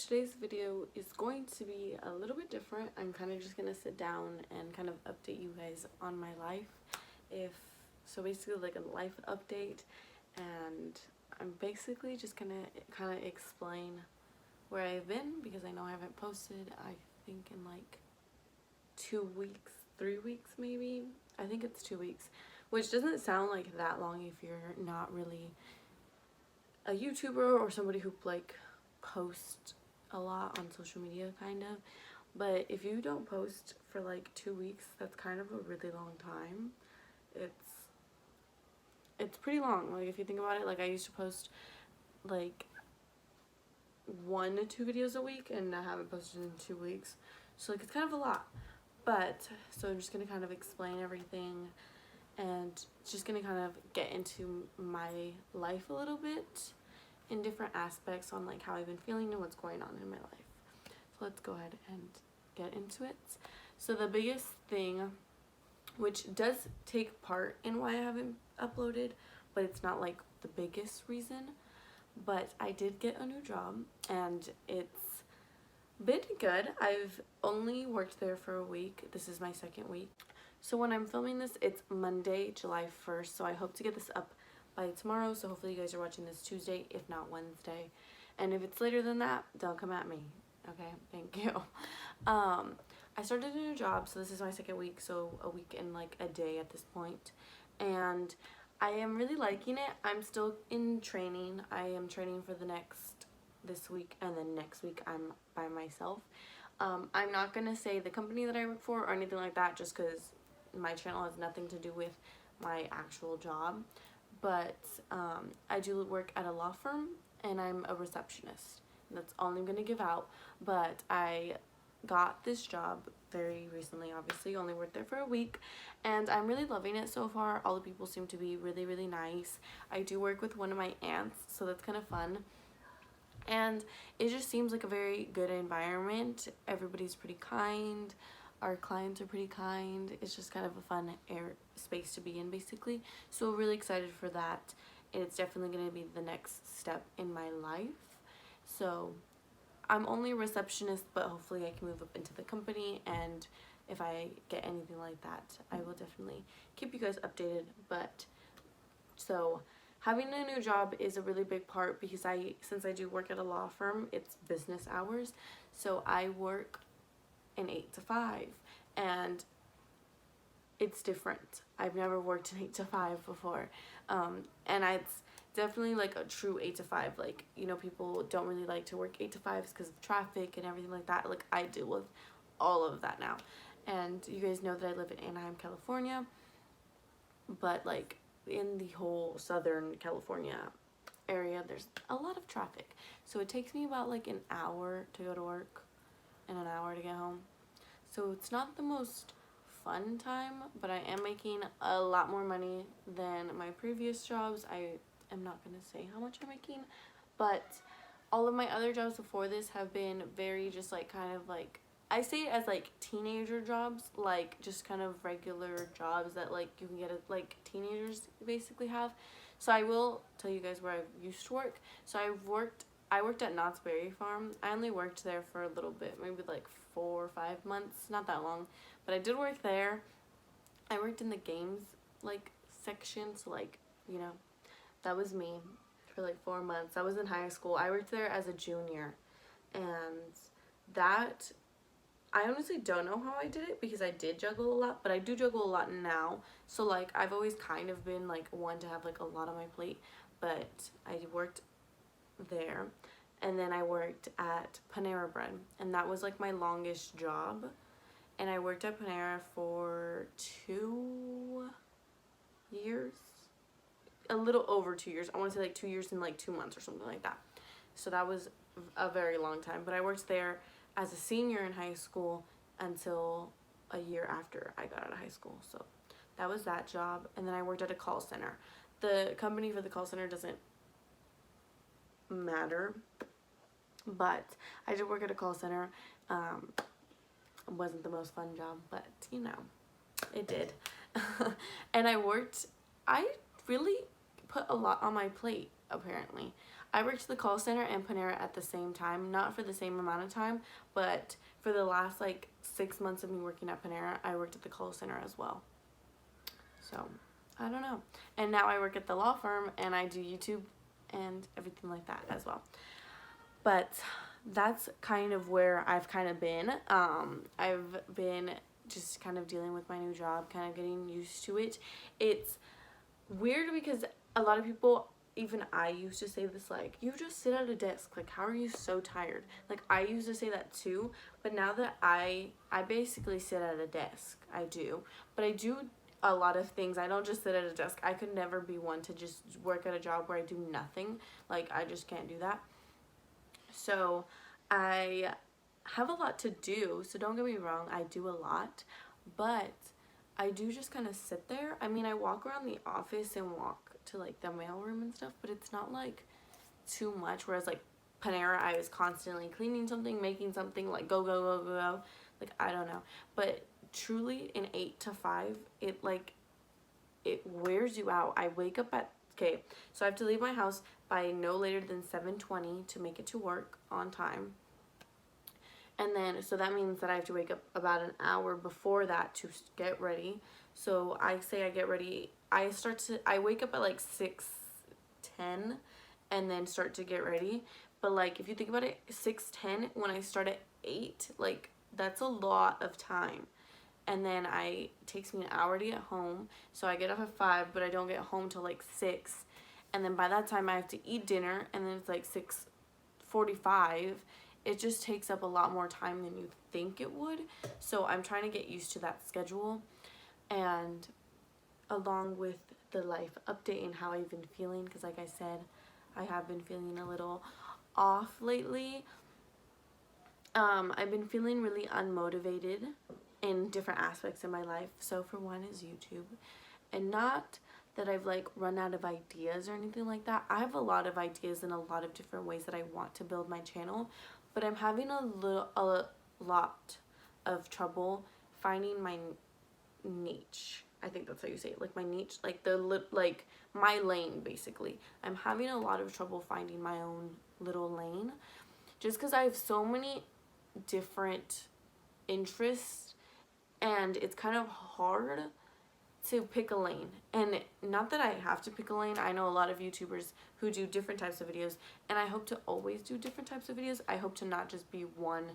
today's video is going to be a little bit different. I'm kind of just going to sit down and kind of update you guys on my life. So basically like a life update, and I'm basically just going to kind of explain where I've been, because I know I haven't posted, I think in like 2 weeks, 3 weeks maybe. I think it's 2 weeks, which doesn't sound like that long if you're not really a YouTuber or somebody who like posts a lot on social media, kind of. But if you don't post for like 2 weeks, that's kind of a really long time. It's pretty long. Like if you think about it, like I used to post like 1 to 2 videos a week, and I haven't posted in 2 weeks, so like it's kind of a lot. But so I'm just gonna kind of explain everything and just gonna kind of get into my life a little bit in different aspects on like how I've been feeling and what's going on in my life. So let's go ahead and get into it. So the biggest thing, which does take part in why I haven't uploaded, but it's not like the biggest reason, but I did get a new job and it's been good. I've only worked there for a week. This is my 2nd week. So when I'm filming this, it's Monday, July 1st. So I hope to get this up by tomorrow. So hopefully you guys are watching this Tuesday, if not Wednesday. And if it's later than that, don't come at me. Okay, thank you. I started a new job, so this is my 2nd week, so a week and like a day at this point. And I am really liking it. I'm still in training. I am training for this week, and then next week I'm by myself. I'm not gonna say the company that I work for or anything like that, just because my channel has nothing to do with my actual job. But I do work at a law firm, and I'm a receptionist. That's all I'm gonna give out. But I got this job very recently, obviously only worked there for a week, and I'm really loving it so far. All the people seem to be really, really nice. I do work with one of my aunts, so that's kind of fun. And it just seems like a very good environment. Everybody's pretty kind. Our clients are pretty kind. It's just kind of a fun space to be in, basically. So really excited for that. And it's definitely going to be the next step in my life. So I'm only a receptionist, but hopefully I can move up into the company. And if I get anything like that, I will definitely keep you guys updated. But so having a new job is a really big part, because since I do work at a law firm, it's business hours. So I work an 8 to 5, and it's different. I've never worked an 8 to 5 before. And it's definitely like a true 8 to 5. Like, you know, people don't really like to work 8 to 5s because of traffic and everything like that. Like I deal with all of that now. And you guys know that I live in Anaheim, California, but like in the whole Southern California area, there's a lot of traffic. So it takes me about like an hour to go to work and an hour to get home. So it's not the most fun time, but I am making a lot more money than my previous jobs. I am not going to say how much I'm making, but all of my other jobs before this have been very just like kind of like, I say it as like teenager jobs, like just kind of regular jobs that like you can get like teenagers basically have. So I will tell you guys where I used to work. So I worked at Knott's Berry Farm. I only worked there for a little bit, maybe like 4 or 5 months, not that long, but I did work there. I worked in the games like section, so like, you know, that was me for like 4 months. I was in high school. I worked there as a junior, and that, I honestly don't know how I did it, because I did juggle a lot, but I do juggle a lot now. So like I've always kind of been like one to have like a lot on my plate, but I worked there. And then I worked at Panera Bread, and that was like my longest job. And I worked at Panera for 2 years, a little over 2 years. I want to say like 2 years and like 2 months or something like that. So that was a very long time. But I worked there as a senior in high school until a year after I got out of high school. So that was that job. And then I worked at a call center. The company for the call center doesn't matter, but I did work at a call center. It wasn't the most fun job, but you know, it did. And I really put a lot on my plate, apparently. I worked at the call center and Panera at the same time, not for the same amount of time, but for the last like 6 months of me working at Panera, I worked at the call center as well. So I don't know. And now I work at the law firm and I do YouTube and everything like that as well. But that's kind of where I've kind of been. I've been just kind of dealing with my new job, kind of getting used to it. It's weird because a lot of people, even I used to say this, like, you just sit at a desk, like, how are you so tired? Like, I used to say that too, but now that I basically sit at a desk, I do, but I do a lot of things. I don't just sit at a desk. I could never be one to just work at a job where I do nothing. Like, I just can't do that. So I have a lot to do, so don't get me wrong, I do a lot, but I do just kind of sit there. I mean, I walk around the office and walk to like the mailroom and stuff, but it's not like too much. Whereas like Panera, I was constantly cleaning something, making something, like go, go, go, go, go. Like, I don't know. But truly in 8 to 5, it wears you out. I wake up at, okay, so I have to leave my house by no later than 7:20 to make it to work on time. And then, so that means that I have to wake up about an hour before that to get ready. So I say I get ready, I wake up at like 6:10 and then start to get ready. But like, if you think about it, 6:10 when I start at 8, like, that's a lot of time. And then it takes me an hour to get home. So I get up at 5, but I don't get home till like 6. And then by that time I have to eat dinner, and then it's like 6:45. It just takes up a lot more time than you think it would. So I'm trying to get used to that schedule, and along with the life update and how I've been feeling, because like I said, I have been feeling a little off lately. I've been feeling really unmotivated in different aspects of my life. So for one is YouTube, and not that I've like run out of ideas or anything like that. I have a lot of ideas in a lot of different ways that I want to build my channel, but I'm having a lot of trouble finding my niche. I think that's how you say it, like my niche, like like my lane basically. I'm having a lot of trouble finding my own little lane, just because I have so many different interests, and it's kind of hard to pick a lane. And not that I have to pick a lane. I know a lot of YouTubers who do different types of videos, and I hope to always do different types of videos. I hope to not just be one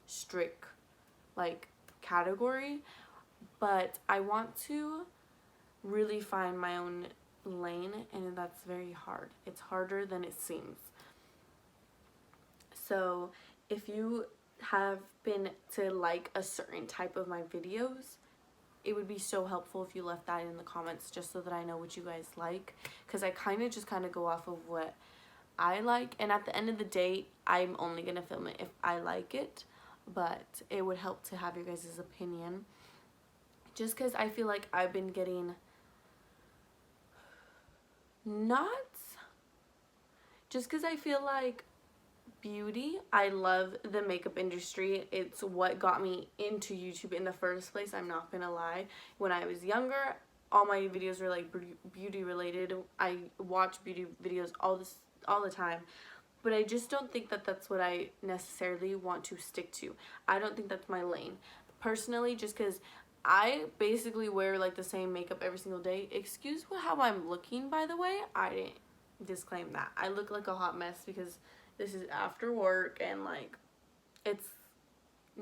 strict like category, but I want to really find my own lane, and that's very hard. It's harder than it seems. So if you have been to like a certain type of my videos, it would be so helpful if you left that in the comments, just so that I know what you guys like, because I kind of go off of what I like, and at the end of the day, I'm only gonna film it if I like it. But it would help to have your guys' opinion, just because I feel like I've been getting just because I feel like beauty, I love the makeup industry. It's what got me into YouTube in the first place. I'm not gonna lie. When I was younger, all my videos were like beauty related. I watch beauty videos all the time, but I just don't think that that's what I necessarily want to stick to. I don't think that's my lane personally, just because I basically wear like the same makeup every single day. Excuse how I'm looking, by the way. I didn't disclaim that. I look like a hot mess because this is after work, and like it's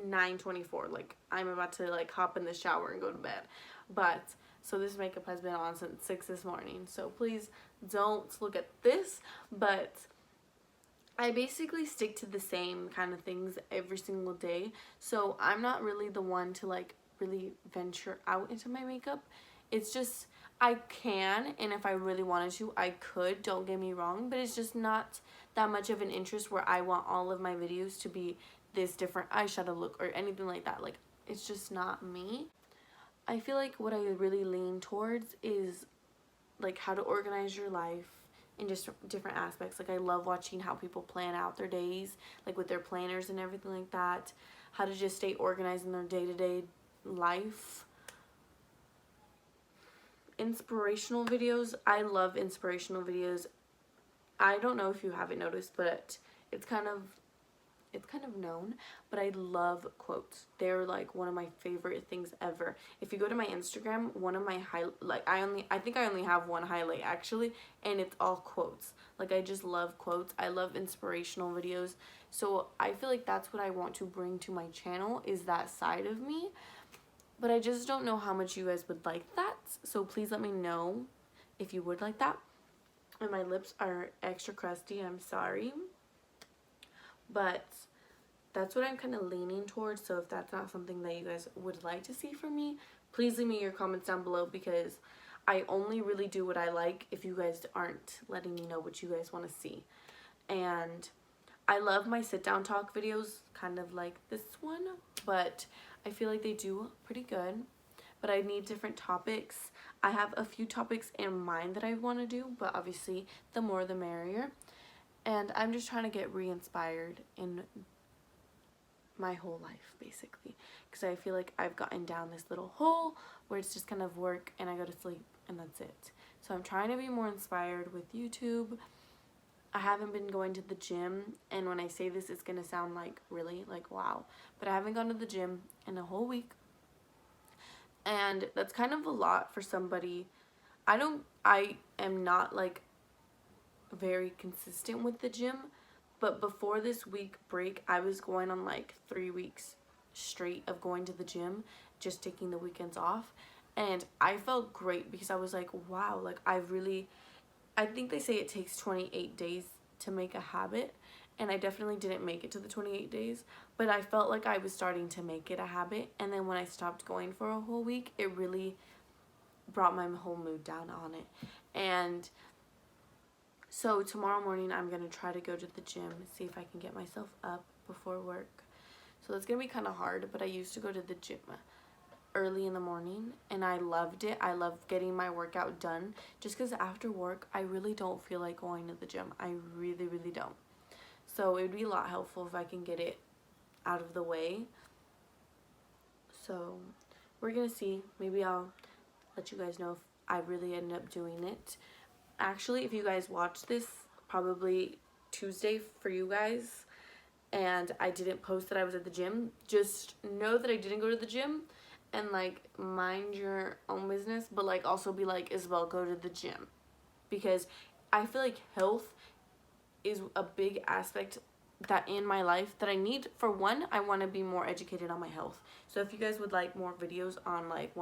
9:24. Like, I'm about to like hop in the shower and go to bed. But so this makeup has been on since 6 this morning. So please don't look at this. But I basically stick to the same kind of things every single day. So I'm not really the one to like really venture out into my makeup. It's just, I can, and if I really wanted to, I could, don't get me wrong, but it's just not that much of an interest where I want all of my videos to be this different eyeshadow look or anything like that. Like, it's just not me. I feel like what I really lean towards is like how to organize your life in just different aspects. Like, I love watching how people plan out their days, like with their planners and everything like that. How to just stay organized in their day-to-day life. Inspirational videos. I love inspirational videos. I don't know if you haven't noticed, but it's kind of known, but I love quotes. They're like one of my favorite things ever. If you go to my Instagram, one of my I think I only have one highlight actually, and it's all quotes. Like, I just love quotes. I love inspirational videos. So I feel like that's what I want to bring to my channel, is that side of me. But I just don't know how much you guys would like that. So please let me know if you would like that. And my lips are extra crusty, I'm sorry. But that's what I'm kind of leaning towards. So if that's not something that you guys would like to see from me, please leave me your comments down below, because I only really do what I like if you guys aren't letting me know what you guys want to see. And I love my sit down talk videos, kind of like this one, but I feel like they do pretty good. But I need different topics. I have a few topics in mind that I want to do, but obviously the more the merrier. And I'm just trying to get re-inspired in my whole life, basically, because I feel like I've gotten down this little hole where it's just kind of work and I go to sleep and that's it. So I'm trying to be more inspired with YouTube. I haven't been going to the gym, and when I say this, it's gonna sound like really like wow, but I haven't gone to the gym in a whole week, and that's kind of a lot for somebody. I am not like very consistent with the gym, but before this week break, I was going on like 3 weeks straight of going to the gym, just taking the weekends off. And I felt great because I was like, wow, like I think they say it takes 28 days to make a habit. And I definitely didn't make it to the 28 days, but I felt like I was starting to make it a habit. And then when I stopped going for a whole week, it really brought my whole mood down on it. And so tomorrow morning, I'm going to try to go to the gym, see if I can get myself up before work. So that's going to be kind of hard, but I used to go to the gym early in the morning, and I loved it. I love getting my workout done, just because after work, I really don't feel like going to the gym. I really, really don't. So it would be a lot helpful if I can get it out of the way. So we're going to see. Maybe I'll let you guys know if I really end up doing it. Actually, if you guys watch this, probably Tuesday for you guys, and I didn't post that I was at the gym, just know that I didn't go to the gym, and like mind your own business, but like also be like, Isabel, go to the gym, because I feel like health is a big aspect that in my life that I need. For one, I want to be more educated on my health. So if you guys would like more videos on like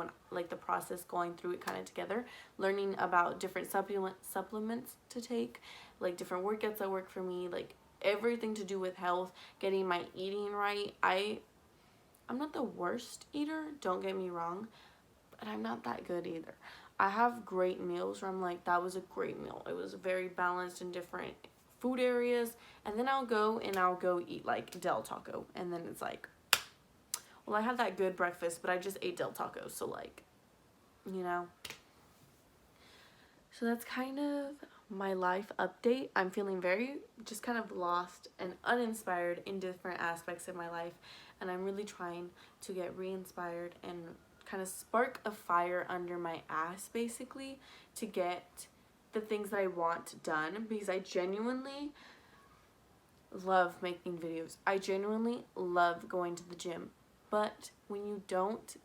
the process going through it kind of together, learning about different supplements to take, like different workouts that work for me, like everything to do with health, getting my eating right. I'm not the worst eater, don't get me wrong, but I'm not that good either. I have great meals where I'm like, that was a great meal. It was very balanced in different food areas, and then I'll go eat like Del Taco, and then it's like, well, I had that good breakfast, but I just ate Del Taco, so like, you know. So that's kind of my life update. I'm feeling very just kind of lost and uninspired in different aspects of my life, and I'm really trying to get re-inspired and kind of spark a fire under my ass, basically, to get the things that I want done, because I genuinely love making videos. I genuinely love going to the gym. But when you don't,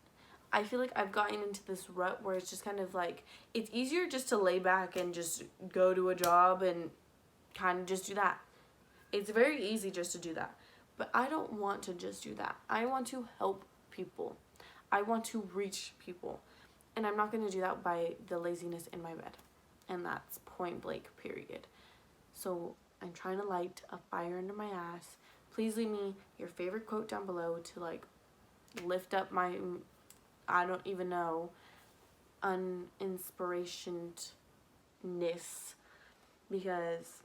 I feel like I've gotten into this rut where it's just kind of like, it's easier just to lay back and just go to a job and kind of just do that. It's very easy just to do that. But I don't want to just do that. I want to help people. I want to reach people. And I'm not going to do that by the laziness in my bed. And that's point blank, period. So I'm trying to light a fire under my ass. Please leave me your favorite quote down below to like lift up my, I don't even know, uninspiration-ness, because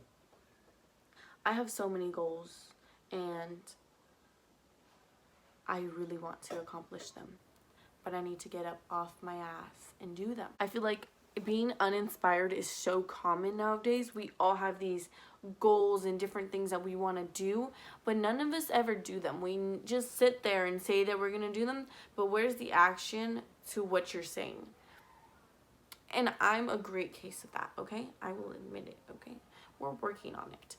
I have so many goals and I really want to accomplish them, but I need to get up off my ass and do them. I feel like being uninspired is so common nowadays. We all have these goals and different things that we want to do, but none of us ever do them. We just sit there and say that we're going to do them, but where's the action to what you're saying? And I'm a great case of that, okay? I will admit it, okay? we're working on it.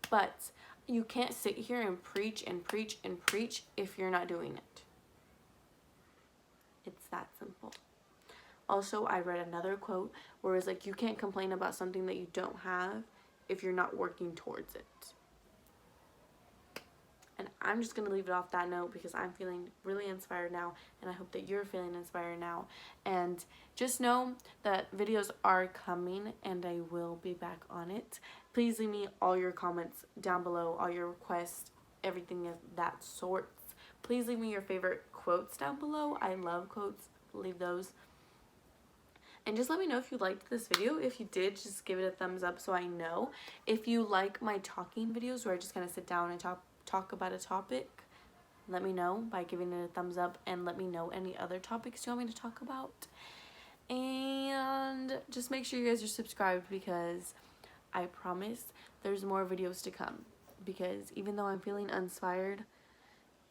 But you can't sit here and preach and preach and preach if you're not doing it. It's that simple. Also, I read another quote where it's like, you can't complain about something that you don't have if you're not working towards it. And I'm just going to leave it off that note because I'm feeling really inspired now, and I hope that you're feeling inspired now. And just know that videos are coming and I will be back on it. Please leave me all your comments down below, all your requests, everything of that sort. Please leave me your favorite quotes down below. I love quotes. Leave those. And just let me know if you liked this video. If you did, just give it a thumbs up so I know. If you like my talking videos where I just kind of sit down and talk about a topic, let me know by giving it a thumbs up, and let me know any other topics you want me to talk about. And just make sure you guys are subscribed, because I promise there's more videos to come. Because even though I'm feeling inspired,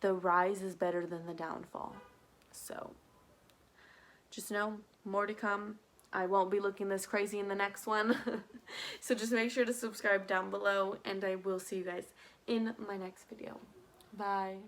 the rise is better than the downfall. So just know, more to come. I won't be looking this crazy in the next one. So just make sure to subscribe down below, and I will see you guys in my next video. Bye.